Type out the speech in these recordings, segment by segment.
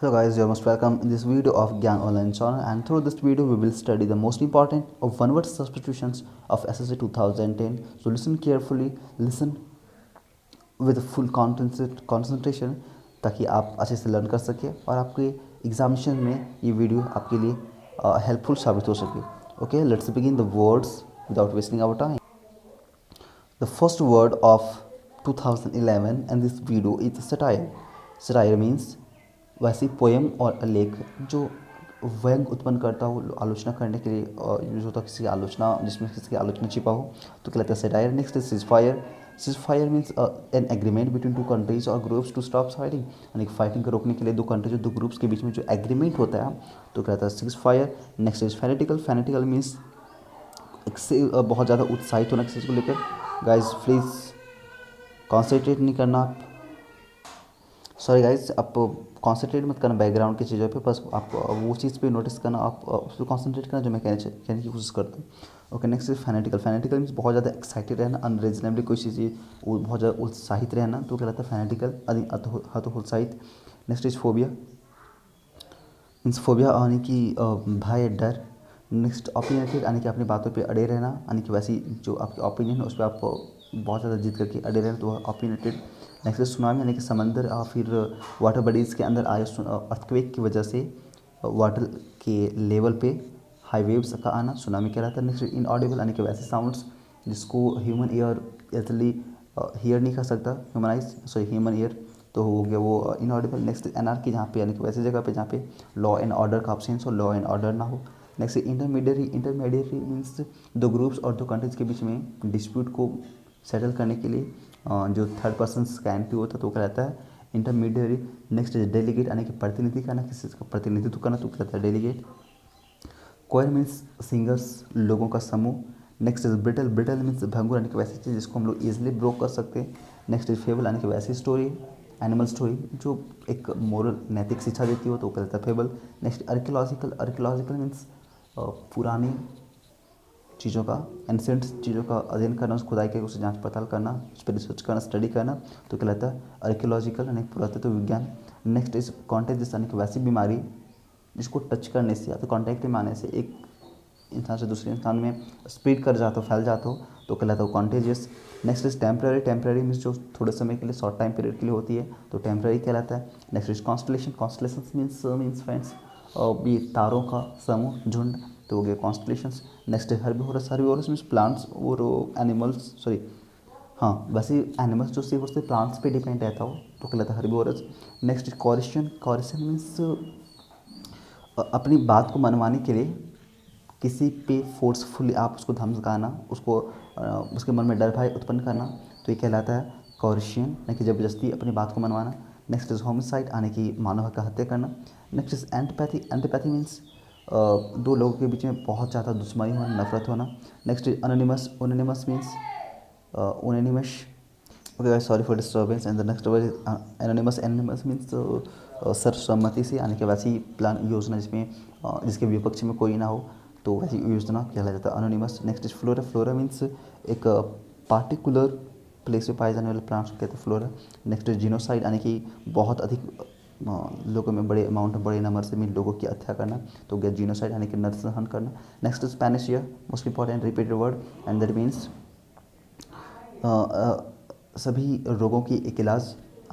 Hello guys, you're most welcome in this video of Gyan Online channel, and through this video we will study the most important of one word substitutions of SSC 2010. So listen carefully, listen with full concentration ताकि आप अच्छे से learn कर सकें और आपके examination में ये वीडियो आपके लिए हेल्पफुल साबित हो सके. Okay, let's begin the words without wasting our time. The first word of 2011 and this video is satire. Satire means वैसी पोएम और लेख जो व्यंग उत्पन्न करता हो, आलोचना करने के लिए यूज होता है, किसी की आलोचना जिसमें किसी की आलोचना छिपा हो तो कहलाता है satire. Next is ceasefire. Ceasefire means an agreement between two countries और ग्रुप्स टू स्टॉप फाइटिंग, यानी फाइटिंग को रोकने के लिए दो कंट्रीज दो ग्रुप्स के बीच में जो एग्रीमेंट होता है तो कहलाता है ceasefire. Next is fanatical. Fanatical means बहुत ज़्यादा उत्साहित होना किसी चीज़ को लेकर. गाइज प्लीज़ कॉन्सेंट्रेट नहीं करना आप, सॉरी गाइज, आप कॉन्सेंट्रेट मत करना बैकग्राउंड की चीज़ों पे, बस आप वो चीज़ पे नोटिस करना, आप उस पर कॉन्सेंट्रेट करना जो मैं कहने की कोशिश करता हूँ. Okay, next is fanatical. Fanatical means बहुत ज़्यादा एक्साइटेड रहना, अनरीजनेबली कोई चीज़ बहुत ज़्यादा उत्साहित रहना तो कहलाता है फैनेटिकल, अधिक उत्साहित. Next is phobia. Means phobia यानी कि भय, डर. नेक्स्ट ओपिनियटेड यानी कि अपनी बातों पे अड़े रहना, यानी कि वैसी जो आपकी ओपिनियन है उस पर आप बहुत ज़्यादा जिद करके अड़े रहना तो वह ओपिनियटेड. नेक्स्ट इज सुनामी यानी कि समंदर या फिर वाटर बॉडीज़ के अंदर आए अर्थक्वेक की वजह से वाटर के लेवल पे हाई वेव्स का आना सुनामी कहलाता है. नेक्स्ट इनऑडिबल यानी कि वैसे साउंड्स जिसको ह्यूमन ईयर इजली हियर नहीं कर सकता, ह्यूमन ईयर, तो हो गया वो इनऑडिबल. नेक्स्ट एनार्की, जहाँ पे यानी कि वैसी जगह पे जहाँ पे लॉ एंड ऑर्डर का अब्सेंस हो, लॉ एंड ऑर्डर ना हो. Next intermediary. इंटरमीडिएटरी मीन्स दो ग्रुप्स और दो कंट्रीज के बीच में डिस्प्यूट को सेटल करने के लिए जो थर्ड पर्सन का एंट्री होता है तो कहलाता है इंटरमीडिएटरी. नेक्स्ट डेलीगेट यानी कि प्रतिनिधि करना, किसी का प्रतिनिधित्व करना तो कहलाता है डेलीगेट. कोयर मीन्स सिंगर्स, लोगों का समूह. Next is brittle. Brittle means भंगुर यानी कि वैसी चीज़ जिसको हम लोग ईजिली ब्रोक कर सकते हैं. नेक्स्ट इज फेबल यानी कि वैसी स्टोरी, एनिमल स्टोरी जो एक मोरल नैतिक शिक्षा देती हो तो कहलाता है fable. Next archaeological. Archaeological means पुरानी चीज़ों का, एंसेंट चीज़ों का अध्ययन करना, उस खुदाई करके उसे जांच पड़ताल करना, उस पर रिसर्च करना, स्टडी करना तो कहलाता है आर्कियोलॉजिकल यानी पुरातत्व विज्ञान. नेक्स्ट इज कॉन्टेजियस यानी कि वैसी बीमारी जिसको टच करने से या तो कॉन्टैक्ट में आने से एक इंसान से दूसरे इंसान में स्प्रेड कर जाता हो, फैल जाता हो तो कहलाता है contagious. Next is temporary. Temporary means जो थोड़े समय के लिए, शॉर्ट टाइम पीरियड के लिए होती है तो टेम्प्रेरी कहलाता है. Next is constellation. Constellation means friends ये तारों का समूह, झुंड, तो हो गया कॉन्स्टलेशंस. नेक्स्ट है हर्बिवोरस. हर्बिवोरस मीन्स प्लांट्स और एनिमल्स, सॉरी हाँ वैसे एनिमल्स जो सिर्फ उससे प्लांट्स पे डिपेंड रहता हो तो कहलाता है herbivorous. Next is coercion. Coercion means अपनी बात को मनवाने के लिए किसी पे फोर्सफुली आप उसको धमकाना, उसको उसके मन में डर भय उत्पन्न करना तो ये कहलाता है कॉरिशियन, यानी कि ज़बरदस्ती अपनी बात को मनवाना. नेक्स्ट इज होमिसाइड यानी कि मानव का हत्या करना. Next is antipathy. Antipathy means दो लोगों के बीच में बहुत ज़्यादा दुश्मनी होना, नफरत होना. Next is anonymous. Anonymous means anonymous. Okay, sorry for disturbance. And the next word is unanimous. Unanimous means सर्वसम्मति से, यानी कि वैसी प्लान योजना जिसमें जिसके विपक्ष में कोई ना हो तो वैसी योजना कहला जाता है anonymous. Next is flora. Flora means एक पार्टिकुलर प्लेस पे पाए जाने वाले प्लांट्स को कहते हैं फ्लोरा. नेक्स्ट इज जीनोसाइड यानी कि बहुत अधिक लोगों में बड़े अमाउंट में, बड़े नंबर से मिल लोगों की हत्या करना तो गया जीनोसाइड यानी कि नरसंहार करना. Next is Panacea. Most important repeated word and that means सभी रोगों की एक इलाज,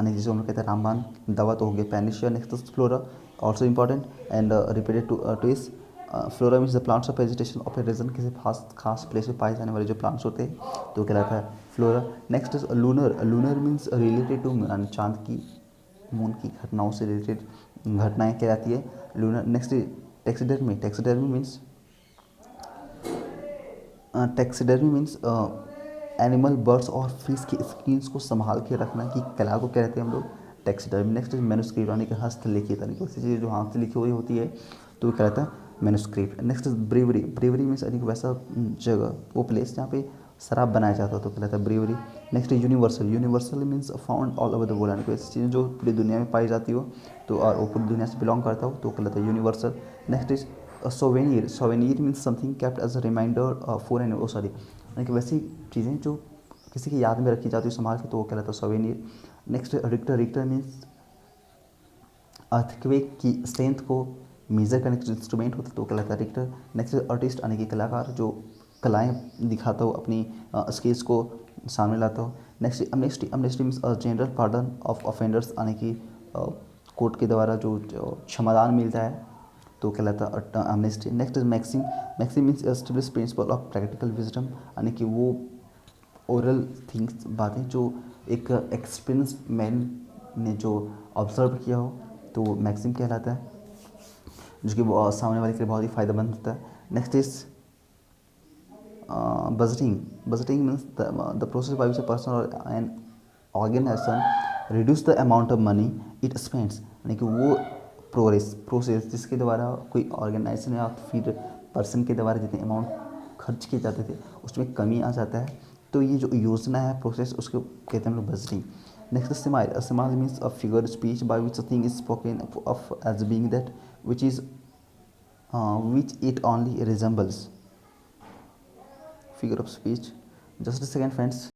यानी जिसे हम लोग कहते हैं रामबाण दवा तो हो गया panacea. Next is flora, also important and repeated too इस flora means the plants of vegetation of a region, किसी खास प्लेस में पाए जाने वाले जो प्लांट्स होते हैं तो कहलाता है flora. Next is lunar. Lunar means related to चांद की, मून की घटनाओं से रिलेटेड घटनाएं कहलाती है lunar. Next is taxidermy. Taxidermy means animal, birds और फिश की स्किन्स को संभाल के रखना की कला को कहते हैं हम लोग टेक्सिडर्मी. नेक्स्ट इज मैन्युस्क्रिप्ट यानी कि हस्तलिखित, यानी कि किसी चीज़ जो हाथ से लिखी हुई होती है तो वो कहलाता है manuscript. Next is breviary. Breviary means यानी कि वैसा जगह, वो प्लेस जहाँ पे शराब बनाया जाता है तो कहलाता है breviary. Next is universal. Universal means found all over the world, यानी कि ऐसी चीज़ें जो पूरी दुनिया में पाई जाती हो तो और वो पूरी दुनिया से बिलोंग करता हो तो कहलाता है universal. Next is souvenir. Souvenir means something kept as a reminder for an, sorry, यानी कि वैसी चीज़ें जो किसी की याद में रखी जाती है संभाल के तो वो कहलाता है souvenir. Next Richter. Richter means earthquake की स्ट्रेंथ को मेजर करने का इंस्ट्रूमेंट होता है तो कहलाता है रिक्टर। नेक्स्ट आर्टिस्ट यानी कि कलाकार, जो कलाएं दिखाता हो, अपनी स्किल्स को सामने लाता हो। Next Amnesty, Amnesty means general pardon of offenders, यानी कि कोर्ट के द्वारा जो क्षमादान मिलता है तो कहलाता है amnesty. Next is maxim, maxim means establish principle of practical wisdom, यानी कि वो ओरल थिंग्स, बातें जो एक एक्सपीरियंस मैन ने जो ऑब्जर्व किया हो तो वो मैक्सिम कहलाता है, जो कि सामने वाले के लिए बहुत ही फ़ायदेमंद होता है। Next is budgeting, budgeting means the process by which a person और an organisation reduce the amount of money it spends, यानी कि वो प्रोसेस जिसके द्वारा कोई ऑर्गेनाइजेशन या फिर पर्सन के द्वारा जितने अमाउंट खर्च किए जाते थे उसमें कमी आ जाता है, तो ये जो योजना है प्रोसेस उसको कहते हैं हम लोग budgeting. Next smile, smile means a figure speech by which a thing is spoken of as being that which is which it only resembles, figure of speech। just a second friends।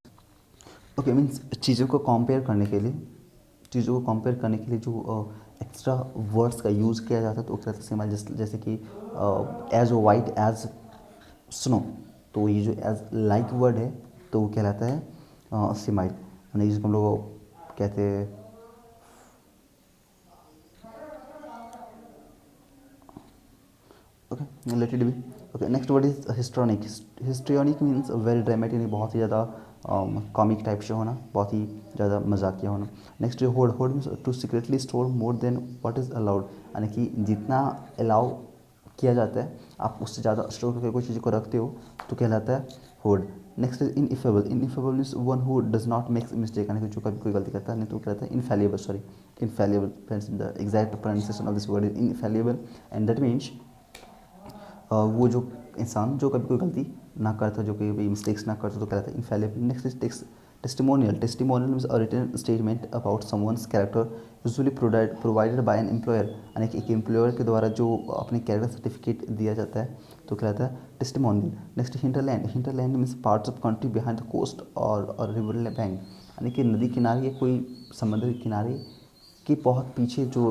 Okay means चीज़ों को compare करने के लिए, चीज़ों को compare करने के लिए जो एक्स्ट्रा वर्ड्स का यूज़ किया जाता है तो कहते हैं सिमाइल। जैसे कि एज वाइट एज स्नो, तो ये जो एज लाइक वर्ड है तो वो कहलाता है सिमाइल, यानी जिसको हम लोग कहते हैं okay let it be. Okay next word is histrionic. Histrionic means very dramatic, यानी बहुत ही ज़्यादा कॉमिक टाइप से होना, बहुत ही ज़्यादा मजाकिया होना। Next hoard, hoard means to secretly store more than what is allowed, यानी कि जितना अलाउ किया जाता है आप उससे ज़्यादा स्टोर करके कोई चीज़ को रखते हो तो कहलाता है होड। Next is ineffable, ineffable means one who does not makes mistake, यानी कि जो कभी कोई गलती करता है नहीं तो कहलाता है infallible, sorry infallible friends, the exact pronunciation of this word is infallible and that means वो जो इंसान जो कभी कोई गलती ना करता, जो कभी मिस्टेक्स ना करता तो कहलाता है infallible. Next is testimonial, testimonial means a written statement about someone's character usually provided by an employer, यानी कि एक एम्प्लॉयर के द्वारा जो अपने कैरेक्टर सर्टिफिकेट दिया जाता है तो कहलाता है testimonial. Next hinterland, hinterland means parts of country behind the coast और रिवर बैंक, यानी कि नदी किनारे या कोई समुद्र के किनारे के बहुत पीछे जो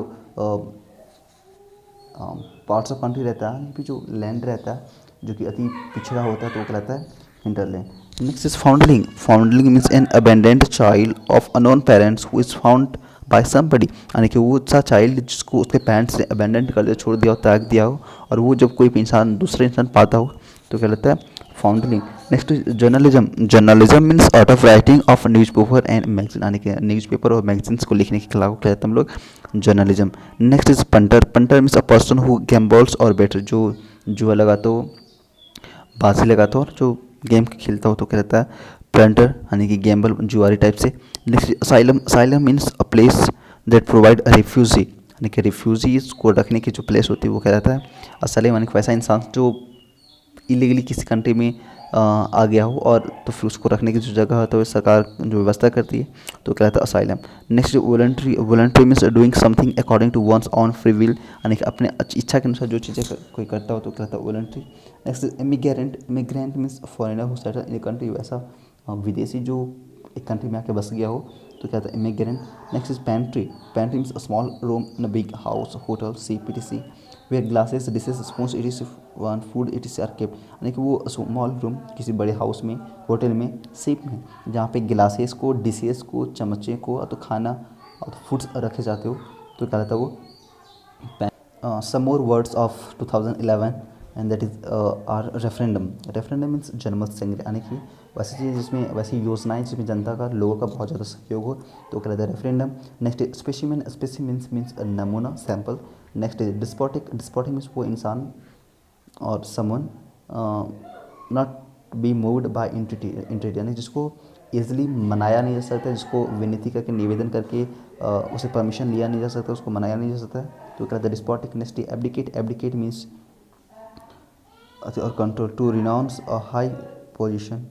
पार्ट्स ऑफ कंट्री रहता है, यानी कि जो लैंड रहता है जो कि अति पिछड़ा होता है तो वो कहलाता है hinterland. Next is foundling, foundling means an abandoned child of unknown parents who is found by somebody, यानी कि वो सा चाइल्ड जिसको उसके पेरेंट्स ने अबेंडेंट कर दिया, छोड़ दिया हो, त्याग दिया हो, और वो जब कोई इंसान दूसरे इंसान पाता हो तो कहलाता है फाउंडलिंग। Next journalism, journalism means art of writing of newspaper and magazine, यानी कि न्यूज़पेपर और मैगजीन्स को लिखने की कला को कहते हैं हम लोग journalism. Next is punter, punter means a person who gambles और बेटर, जो जुआ लगाता हो, बाजी लगाता हो और जो गेम खेलता हो तो कहता है पंटर, यानी कि गैम्बल जुआरी टाइप से। Next asylum, asylum means a place that provide a refugee, यानी कि रिफ्यूजीज को रखने की जो प्लेस होती है वो कहलाता है असाइलम, यानी कि वैसा इंसान जो इलीगली किसी कंट्री में आ गया हो और तो फिर उसको रखने की जो जगह है तो सरकार जो व्यवस्था करती है तो कहलाता है asylum. Next voluntary, voluntary means doing something according to one's own free will, यानी कि अपने इच्छा के अनुसार जो चीज़ें कोई करता हो तो कहलाता है voluntary. Next immigrant, immigrant means foreigner who settle in country, वैसा विदेशी जो एक कंट्री में आके बस गया हो तो कहता है immigrant. Next is pantry, pantry means a small room in a big house, hotel, C P T C, where glasses dishes spoons it is one food it is are kept, यानी कि वो स्मॉल रूम किसी बड़े house में, hotel में, ship में, जहाँ पे गिलासेस को, डिशेस को, चम्मचे को तो खाना और फूड्स रखे जाते हो तो क्या रहता है वो। Some more words of 2011 and that is our referendum, referendum means जनमत संग्रह, यानी कि वैसी चीज़ जिसमें वैसी योजनाएं जिसमें जनता का, लोगों का बहुत ज़्यादा सहयोग हो तो कहलाता है referendum. Next specimen, specimens means नमूना, sample. Next despotic, despotic means वो इंसान और someone not be moved by entity, यानी जिसको ईजिली मनाया नहीं जा सकता, जिसको विनती करके निवेदन करके उसे परमिशन लिया नहीं जा सकता, उसको मनाया नहीं जा सकता तो कहता है despotic. Next abdicate, abdicate means और control, to renounce a high position,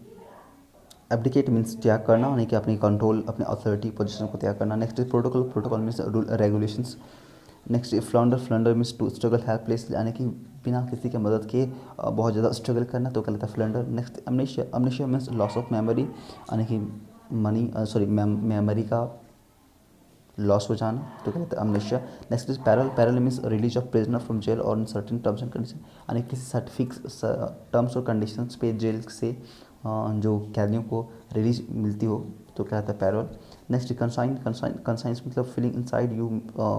abdicate means त्याग करना, यानी कि अपनी कंट्रोल, अपने अथॉरिटी पोजीशन को त्याग करना। Next protocol, protocol means rule regulations. Next flounder, flounder means to struggle helpless, यानी कि बिना किसी की मदद के बहुत ज़्यादा स्ट्रगल करना तो कहलाता है flounder. Next amnesia, amnesia means loss of memory, यानी कि मेमोरी का लॉस हो जाना, तो क्या कहते हैं amnesia. Next is parole, parole means release of prisoner from jail और in certain terms and condition, यानी किसी सर्टिफिक टर्म्स और कंडीशंस पे जेल से जो कैदियों को रिलीज मिलती हो, तो क्या कहता है पैरल। नेक्स्ट कंसाइन, कंसाइंस मतलब feeling inside you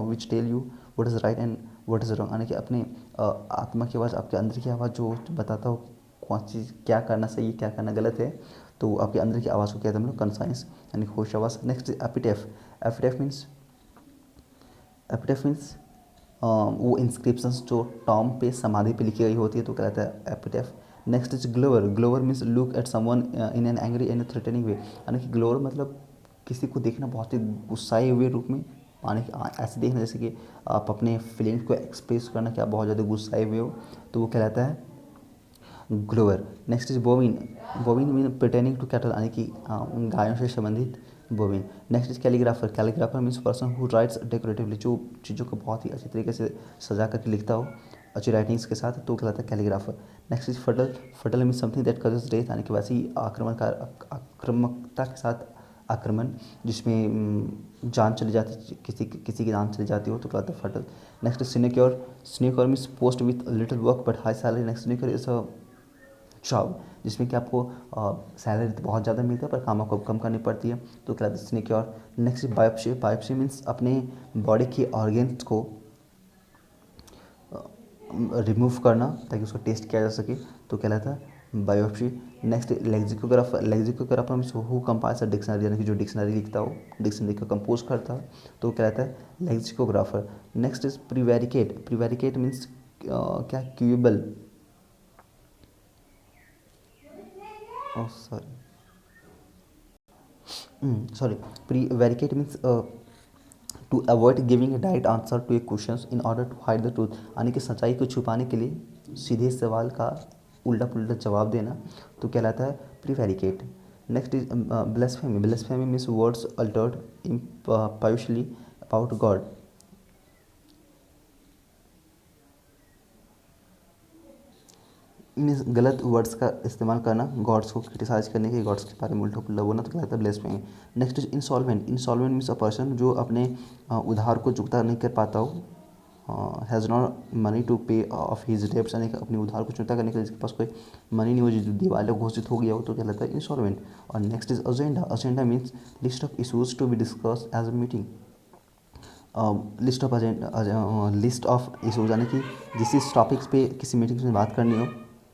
which tell you what is right and what is wrong, यानी कि अपने आत्मा की आवाज़, आपके अंदर की आवाज़ जो बताता हो कौन चीज़ क्या करना सही है क्या करना गलत है, तो आपके अंदर की आवाज़ को कहते हैं हम लोग कंसाइंस, यानी होश आवाज़। नेक्स्ट एपिटेफ, एपिटेफ मीन्स, एपिटेफ मीन्स वो इंस्क्रिप्शंस जो टॉम पे समाधि पे लिखी गई होती है, तो कहता है epitaph. Next is glower, glower means look at someone in an angry and threatening way, यानी कि ग्लोवर मतलब किसी को देखना बहुत ही गुस्साए हुए रूप में, यानी कि ऐसे देखना जैसे कि आप अपने फीलिंग्स को एक्सप्रेस करना कि आप बहुत ज़्यादा गुस्साए हुए हो, तो वो कहलाता है glower. Next is bovine, bovine mean pertaining to cattle, यानी कि उन गायों से संबंधित bovine. Next is calligrapher, calligrapher means person who writes decoratively, जो चीज़ों को बहुत ही अच्छी तरीके से सजा करके लिखता हो अच्छी राइटिंग्स के साथ, तो कहलाता है कैलीग्राफर। नेक्स्ट इज फटल, फटल means something that causes death, यानी कि वैसे ही आक्रामकता के साथ आक्रमण जिसमें जान चली जाती, किसी की जान चली जाती हो, तो कहलाता है फटल। Next is sinecure, sinecure means post with little work but high salary. Next sinecure is a job जिसमें कि आपको सैलरी तो बहुत ज़्यादा मिलता है पर काम आपको कम करनी पड़ती है, तो कहलाता है sinecure. Next biopsy, biopsy means अपने बॉडी के ऑर्गेन्स को रिमूव करना ताकि उसका टेस्ट किया जा सके, तो कहलाता है biopsy. Next lexicographer, lexicographer means who compiles a dictionary, यानी कि जो डिक्शनरी लिखता हो, डिक्शनरी का कंपोज करता है, तो कहलाता है lexicographer. Next is prevaricate, prevaricate means क्या क्यूएबल, oh sorry, prevaricate means to avoid giving a direct answer to a questions in order to hide the truth, यानी कि सच्चाई को छुपाने के लिए सीधे सवाल का उल्टा पुल्टा जवाब देना, तो कहलाता है prevaricate. Next is blasphemy, blasphemy means words uttered impiously about God, means गलत वर्ड्स का इस्तेमाल करना गॉड्स को क्रिटिसाइज करने के, गॉड्स के बारे में उल्टा पुल्टा बोलना, तो कहलाता है blasphemy. Next is insolvent, insolvent means a person जो अपने उधार को चुकता नहीं कर पाता हो, has not money to pay off his debts, यानी कि अपने उधार को चुकता करने के लिए जिसके पास कोई मनी नहीं हो, जो दिवालिया घोषित हो गया हो, तो कहलाता है इंसॉल्वेंट। और next is agenda, agenda means list of issues to be discuss as a meeting, list of issues, यानी कि जिस टॉपिक्स पे किसी मीटिंग में बात करनी हो,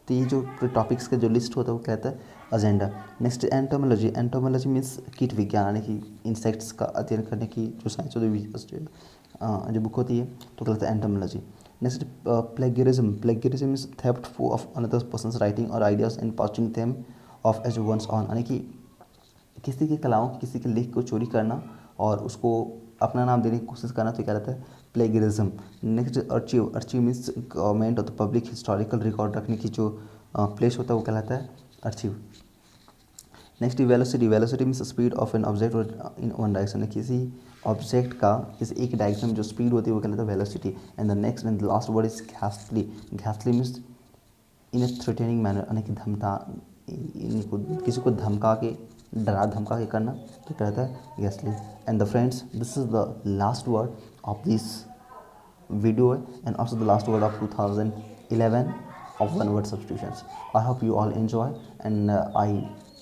तो ये जो टॉपिक्स का जो लिस्ट होता है वो कहता है agenda. Next entomology, entomology means कीट विज्ञान, यानी कि इंसेक्ट्स का अध्ययन करने की जो साइंस होती है, जो बुक होती है, तो कहलाता है entomology. Next plagiarism, plagiarism means theft of another person's writing और ideas and passing them off as one's own, यानी कि किसी की कलाओं किसी के लेख को चोरी करना और उसको अपना नाम देने की कोशिश करना, तो क्या रहता है plagiarism. Next archive, archive means government और द पब्लिक हिस्टोरिकल रिकॉर्ड रखने की जो प्लेस होता है वो कहलाता है archive. Next velocity, velocity means speed of an object in one direction, किसी ऑब्जेक्ट का किसी एक डायरेक्शन में जो स्पीड होती है वो कहलाता है velocity. And the next and last word is घासली, घासली means in a threatening manner, यानी कि इनको किसी को धमका के डरा धमका के करना, तो कहता है गैसली। And the friends this is the last word of this video and also the last word of 2011 of one word substitutions. I hope you all enjoy and I